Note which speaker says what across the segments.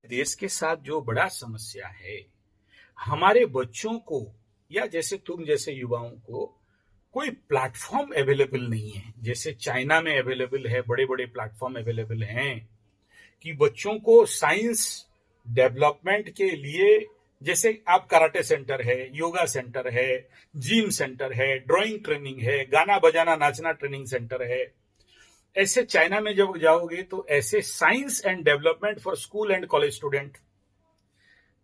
Speaker 1: देश के साथ जो बड़ा समस्या है, हमारे बच्चों को या जैसे तुम जैसे युवाओं को कोई प्लेटफॉर्म अवेलेबल नहीं है। जैसे चाइना में अवेलेबल है, बड़े बड़े प्लेटफॉर्म अवेलेबल हैं कि बच्चों को साइंस डेवलपमेंट के लिए, जैसे आप कराटे सेंटर है, योगा सेंटर है, जिम सेंटर है, ड्राइंग ट्रेनिंग है, गाना बजाना नाचना ट्रेनिंग सेंटर है। ऐसे चाइना में जब जाओगे तो ऐसे science and development for school and college student,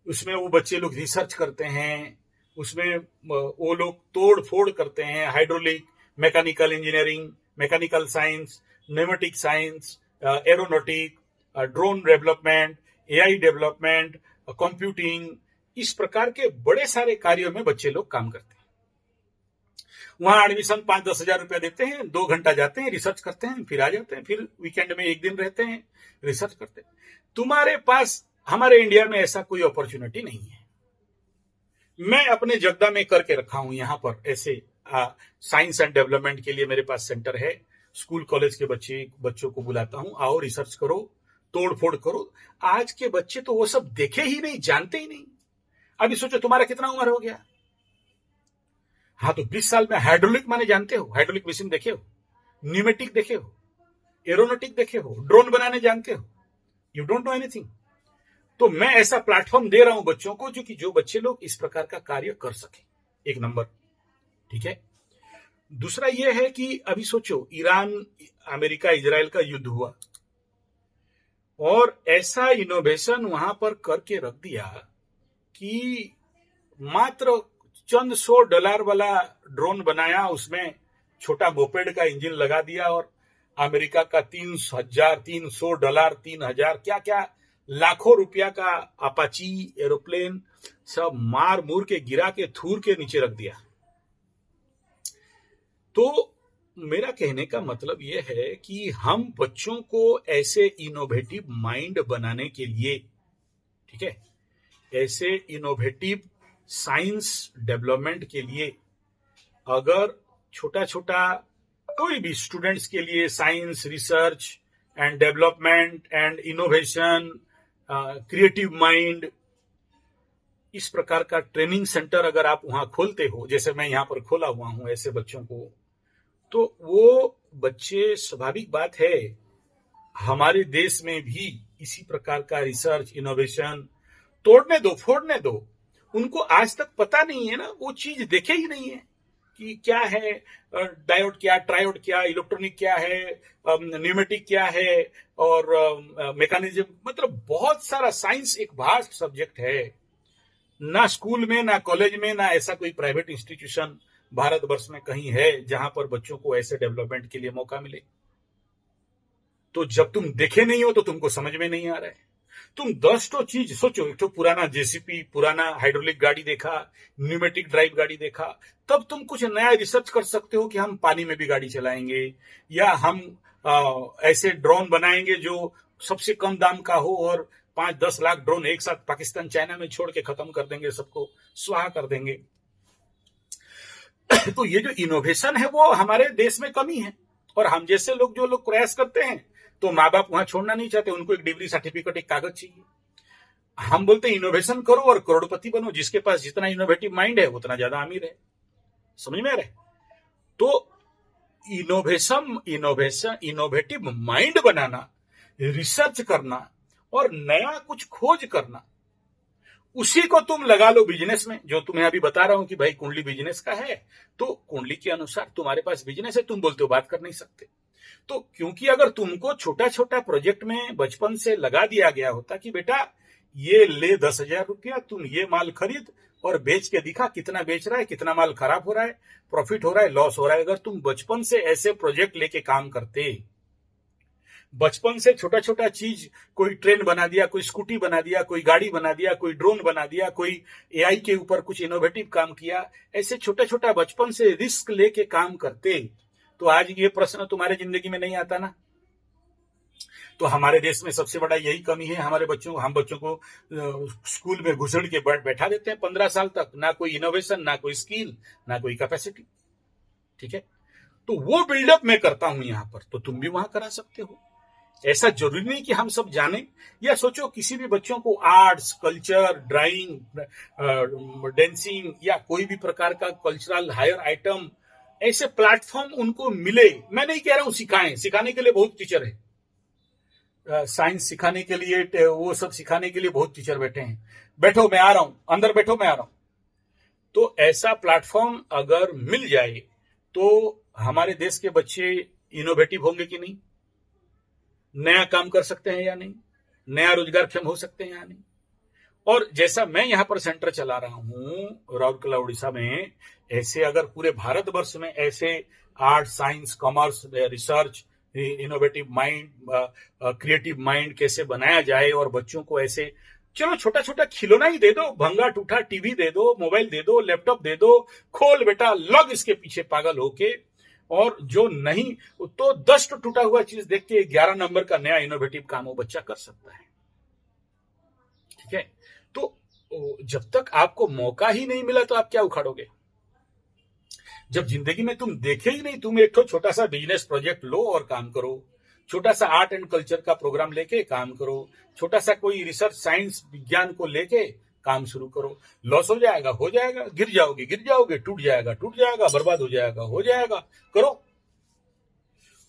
Speaker 1: उसमें वो बच्चे लोग रिसर्च करते हैं, उसमें वो लोग तोड़ फोड़ करते हैं, hydraulic, mechanical engineering, mechanical science, pneumatic science, aeronautic, drone development, AI development, computing, इस प्रकार के बड़े सारे कार्यों में बच्चे लोग काम करते हैं। वहां एडमिशन 5-10 हजार रुपया देते हैं, 2 घंटा जाते हैं, रिसर्च करते हैं, फिर आ जाते हैं, फिर वीकेंड में 1 दिन रहते हैं, रिसर्च करते हैं। तुम्हारे पास हमारे इंडिया में ऐसा कोई अपॉर्चुनिटी नहीं है। मैं अपने जगदा में करके रखा हूं, यहां पर ऐसे साइंस एंड डेवलपमेंट के लिए मेरे पास सेंटर है। स्कूल कॉलेज के बच्चों को बुलाता हूं, आओ रिसर्च करो, तोड़ फोड़ करो। आज के बच्चे तो वो सब देखे ही नहीं, जानते ही नहीं। अभी सोचो तुम्हारा कितना उम्र हो गया। हाँ, तो 20 साल में हाइड्रोलिक माने जानते हो? हाइड्रोलिक मशीन देखे हो? न्यूमेटिक देखे हो? एरोनॉटिक देखे हो? ड्रोन बनाने जानते हो? You don't know anything. तो मैं ऐसा प्लेटफॉर्म दे रहा हूं बच्चों को जो बच्चे लोग इस प्रकार का कार्य कर सके। एक नंबर, ठीक है। दूसरा यह है कि अभी सोचो, ईरान अमेरिका इजराइल का युद्ध हुआ और ऐसा इनोवेशन वहां पर करके रख दिया कि मात्र चंद $100 वाला ड्रोन बनाया, उसमें छोटा मोपेड का इंजन लगा दिया और अमेरिका का $300, $300, क्या क्या लाखों रुपया का अपाची एरोप्लेन सब मार मूर के गिरा के थूर के नीचे रख दिया। तो मेरा कहने का मतलब यह है कि हम बच्चों को ऐसे इनोवेटिव माइंड बनाने के लिए, ठीक है, ऐसे इनोवेटिव साइंस डेवलपमेंट के लिए अगर छोटा छोटा कोई भी स्टूडेंट्स के लिए science research and development and innovation, creative mind, इस प्रकार का ट्रेनिंग सेंटर अगर आप वहां खोलते हो, जैसे मैं यहां पर खोला हुआ हूं ऐसे बच्चों को, तो वो बच्चे, स्वाभाविक बात है हमारे देश में भी इसी प्रकार का रिसर्च इनोवेशन, तोड़ने दो फोड़ने दो, उनको आज तक पता नहीं है ना, वो चीज देखे ही नहीं है कि क्या है डायोड, क्या ट्रायोड, क्या इलेक्ट्रॉनिक, क्या है न्यूमेटिक, क्या है और मैकेनिज्म। मतलब बहुत सारा साइंस एक वास्ट सब्जेक्ट है। ना स्कूल में, ना कॉलेज में, ना ऐसा कोई प्राइवेट इंस्टीट्यूशन भारतवर्ष में कहीं है जहां पर बच्चों को ऐसे डेवलपमेंट के लिए मौका मिले। तो जब तुम देखे नहीं हो तो तुमको समझ में नहीं आ रहा है। तुम 10 तो चीज सोचो, एक तो पुराना जेसीपी, पुराना हाइड्रोलिक गाड़ी देखा, न्यूमेटिक ड्राइव गाड़ी देखा, तब तुम कुछ नया रिसर्च कर सकते हो कि हम पानी में भी गाड़ी चलाएंगे, या हम ऐसे ड्रोन बनाएंगे जो सबसे कम दाम का हो और 5-10 लाख ड्रोन एक साथ पाकिस्तान चाइना में छोड़ के खत्म कर देंगे, सबको स्वाहा कर देंगे। तो ये जो इनोवेशन है वो हमारे देश में कमी है, और हम जैसे लोग, जो लोग प्रयास करते हैं, तो माँ बाप वहां छोड़ना नहीं चाहते, उनको एक डिग्री सर्टिफिकेट, एक कागज चाहिए। हम बोलते हैं इनोवेशन करो और करोड़पति बनो, जिसके पास जितना इनोवेटिव माइंड है उतना ज्यादा अमीर है। समझ में आ रहा है? तो इनोवेटिव माइंड बनाना, रिसर्च करना और नया कुछ खोज करना, उसी को तुम लगा लो बिजनेस में। जो तुम्हें अभी बता रहा हूं कि भाई कुंडली बिजनेस का है, तो कुंडली के अनुसार तुम्हारे पास बिजनेस है, तुम बोलते हो बात कर नहीं सकते। तो क्योंकि अगर तुमको छोटा छोटा प्रोजेक्ट में बचपन से लगा दिया गया होता कि बेटा ये ले 10,000 रुपया, तुम ये माल खरीद और बेच के दिखा कितना बेच रहा है, कितना माल खराब हो रहा है, प्रॉफिट हो रहा है, लॉस हो रहा है। अगर तुम बचपन से ऐसे प्रोजेक्ट लेके काम करते, बचपन से छोटा छोटा चीज, कोई ट्रेन बना दिया, कोई स्कूटी बना दिया, कोई गाड़ी बना दिया, कोई ड्रोन बना दिया, कोई एआई के ऊपर कुछ इनोवेटिव काम किया, ऐसे छोटा छोटा बचपन से रिस्क लेके काम करते, तो आज ये प्रश्न तुम्हारे जिंदगी में नहीं आता ना। तो हमारे देश में सबसे बड़ा यही कमी है। हम बच्चों को स्कूल में घुसड़ के बैठा देते हैं 15 साल तक, ना कोई इनोवेशन, ना कोई स्किल, ना कोई कैपेसिटी। ठीक है, तो वो बिल्डअप मैं करता हूं यहां पर, तो तुम भी वहां करा सकते हो। ऐसा जरूरी नहीं कि हम सब जाने। या सोचो किसी भी बच्चों को आर्ट्स, कल्चर, ड्राइंग, डांसिंग या कोई भी प्रकार का कल्चरल हायर आइटम, ऐसे प्लेटफॉर्म उनको मिले। मैं नहीं कह रहा हूं सिखाएं, सिखाने के लिए बहुत टीचर है, साइंस सिखाने के लिए, वो सब सिखाने के लिए बहुत टीचर बैठे हैं। बैठो मैं आ रहा हूं, अंदर बैठो मैं आ रहा हूं। तो ऐसा प्लेटफॉर्म अगर मिल जाए तो हमारे देश के बच्चे इनोवेटिव होंगे कि नहीं, नया काम कर सकते हैं या नहीं, नया रोजगारक्षम हो सकते हैं या नहीं। और जैसा मैं यहां पर सेंटर चला रहा हूं राउरकेला उड़ीसा में, ऐसे अगर पूरे भारतवर्ष में ऐसे art, science, commerce, research, innovative mind, creative mind कैसे बनाया जाए, और बच्चों को ऐसे चलो छोटा छोटा खिलौना ही दे दो, भंगा टूटा टीवी दे दो, मोबाइल दे दो, लैपटॉप दे दो, खोल बेटा लग इसके पीछे पागल होके। और जो नहीं तो 10 टूटा हुआ चीज देख के 11 नंबर का नया इनोवेटिव काम वो बच्चा कर सकता है। ठीक है, तो जब तक आपको मौका ही नहीं मिला तो आप क्या उखाड़ोगे। जब जिंदगी में तुम देखे ही नहीं, तुम एक तो छोटा सा बिजनेस प्रोजेक्ट लो और काम करो, छोटा सा आर्ट एंड कल्चर का प्रोग्राम लेके काम करो, छोटा सा कोई रिसर्च, साइंस, विज्ञान को लेके काम शुरू करो। लॉस हो जाएगा, गिर जाओगे, टूट जाएगा, बर्बाद हो जाएगा, करो।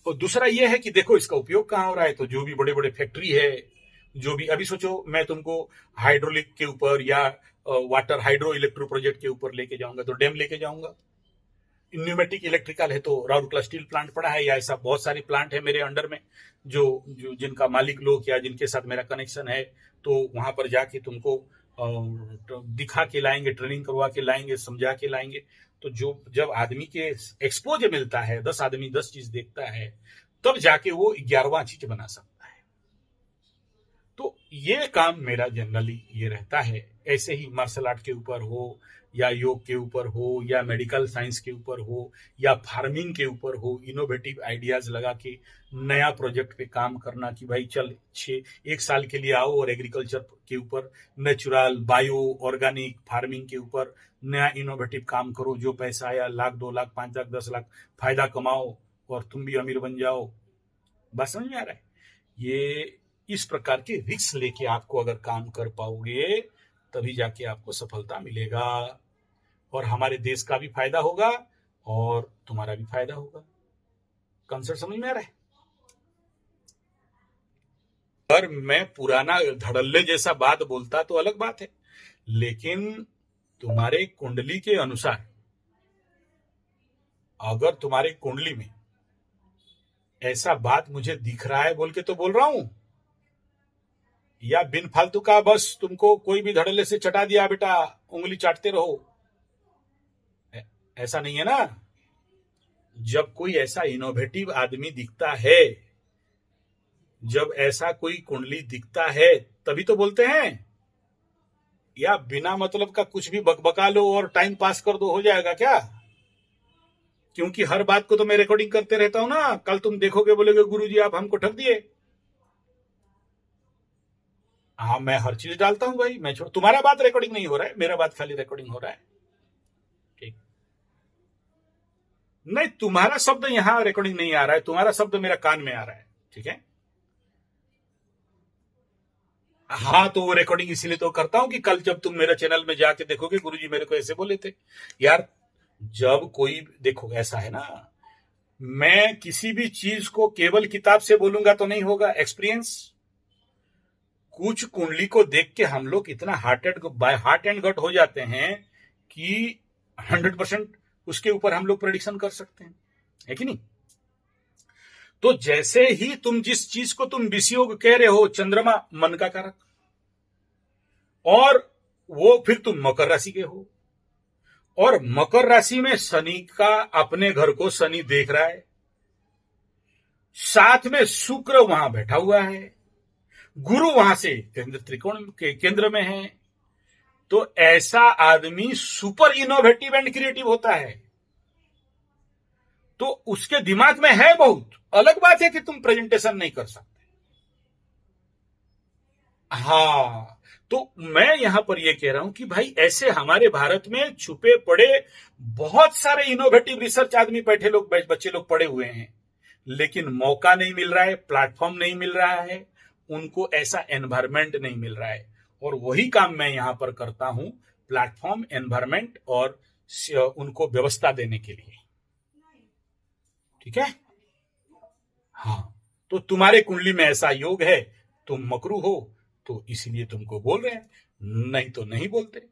Speaker 1: और दूसरा यह है कि देखो इसका उपयोग कहां हो रहा है। तो जो भी बड़े बड़े फैक्ट्री है, जो भी अभी सोचो मैं तुमको हाइड्रोलिक के ऊपर या वाटर हाइड्रो इलेक्ट्रो प्रोजेक्ट के ऊपर लेके जाऊंगा, तो डैम लेके जाऊंगा। न्यूमेटिक इलेक्ट्रिकल है तो राउरकेला स्टील प्लांट पड़ा है, या ऐसा बहुत सारी प्लांट है मेरे अंडर में जो जिनका मालिक लोग या जिनके साथ मेरा कनेक्शन है। तो वहां पर जाके तुमको दिखा के लाएंगे, ट्रेनिंग करवा के लाएंगे, समझा के लाएंगे। तो जब आदमी के एक्सपोज मिलता है, 10 आदमी 10 चीज देखता है, तब जाके वो 11वां चीज बना सकता है। तो ये काम मेरा जनरली ये रहता है। ऐसे ही मार्शल आर्ट के ऊपर हो, या योग के ऊपर हो, या मेडिकल साइंस के ऊपर हो, या फार्मिंग के ऊपर हो, इनोवेटिव आइडियाज लगा के नया प्रोजेक्ट पे काम करना कि भाई चल 1 साल के लिए आओ और एग्रीकल्चर के ऊपर, नेचुरल, बायो, ऑर्गेनिक फार्मिंग के ऊपर नया इनोवेटिव काम करो। जो पैसा आया, 1 लाख, 2 लाख, 5 लाख, 10 लाख फायदा कमाओ और तुम भी अमीर बन जाओ। बात समझ में आ रहा है। ये इस प्रकार के रिस्क लेके आपको अगर काम कर पाओगे तभी जाके आपको सफलता मिलेगा, और हमारे देश का भी फायदा होगा और तुम्हारा भी फायदा होगा। कंसेप्ट समझ में आ रहा है। अगर मैं पुराना धड़ल्ले जैसा बात बोलता तो अलग बात है, लेकिन तुम्हारे कुंडली के अनुसार, अगर तुम्हारे कुंडली में ऐसा बात मुझे दिख रहा है बोल के तो बोल रहा हूं, या बिन फालतू का बस तुमको कोई भी धड़ल्ले से चटा दिया बेटा उंगली चाटते रहो, ऐसा नहीं है ना। जब कोई ऐसा इनोवेटिव आदमी दिखता है, जब ऐसा कोई कुंडली दिखता है, तभी तो बोलते हैं। या बिना मतलब का कुछ भी बकबका लो और टाइम पास कर दो, हो जाएगा क्या। क्योंकि हर बात को तो मैं रिकॉर्डिंग करते रहता हूं ना। कल तुम देखोगे, बोलोगे गुरुजी आप हमको ठग दिए। हाँ, मैं हर चीज डालता हूं भाई। मैं तुम्हारा बात रिकॉर्डिंग नहीं हो रहा है, मेरा बात खाली रिकॉर्डिंग हो रहा है। ठीक नहीं, तुम्हारा शब्द यहां रिकॉर्डिंग नहीं आ रहा है, तुम्हारा शब्द मेरा कान में आ रहा है। ठीक है, हाँ, तो वो रिकॉर्डिंग इसीलिए तो करता हूं कि कल जब तुम मेरे चैनल में जाके देखोगे गुरुजी मेरे को ऐसे बोले थे। यार जब कोई, देखो ऐसा है ना, मैं किसी भी चीज को केवल किताब से बोलूंगा तो नहीं होगा। एक्सपीरियंस, कुछ कुंडली को देख के हम लोग इतना हार्ट एंड गट हो जाते हैं कि 100% उसके ऊपर हम लोग प्रेडिक्शन कर सकते हैं, है कि नहीं। तो जैसे ही तुम जिस चीज को तुम विषयोग कह रहे हो, चंद्रमा मन का कारक, और वो फिर तुम मकर राशि के हो, और मकर राशि में शनि का अपने घर को शनि देख रहा है, साथ में शुक्र वहां बैठा हुआ है, गुरु वहां से त्रिकोण के केंद्र में है। तो ऐसा आदमी सुपर इनोवेटिव एंड क्रिएटिव होता है। तो उसके दिमाग में है बहुत। अलग बात है कि तुम प्रेजेंटेशन नहीं कर सकते। हाँ, तो मैं यहां पर यह कह रहा हूं कि भाई ऐसे हमारे भारत में छुपे पड़े बहुत सारे इनोवेटिव रिसर्च आदमी बैठे लोग, बच्चे लोग पड़े हुए हैं, लेकिन मौका नहीं मिल रहा है, प्लेटफॉर्म नहीं मिल रहा है, उनको ऐसा एनवायरमेंट नहीं मिल रहा है। और वही काम मैं यहां पर करता हूं, प्लेटफॉर्म, एनवायरमेंट और उनको व्यवस्था देने के लिए। ठीक है? हाँ, तो तुम्हारे कुंडली में ऐसा योग है, तुम मकरू हो, तो इसीलिए तुमको बोल रहे हैं, नहीं तो नहीं बोलते।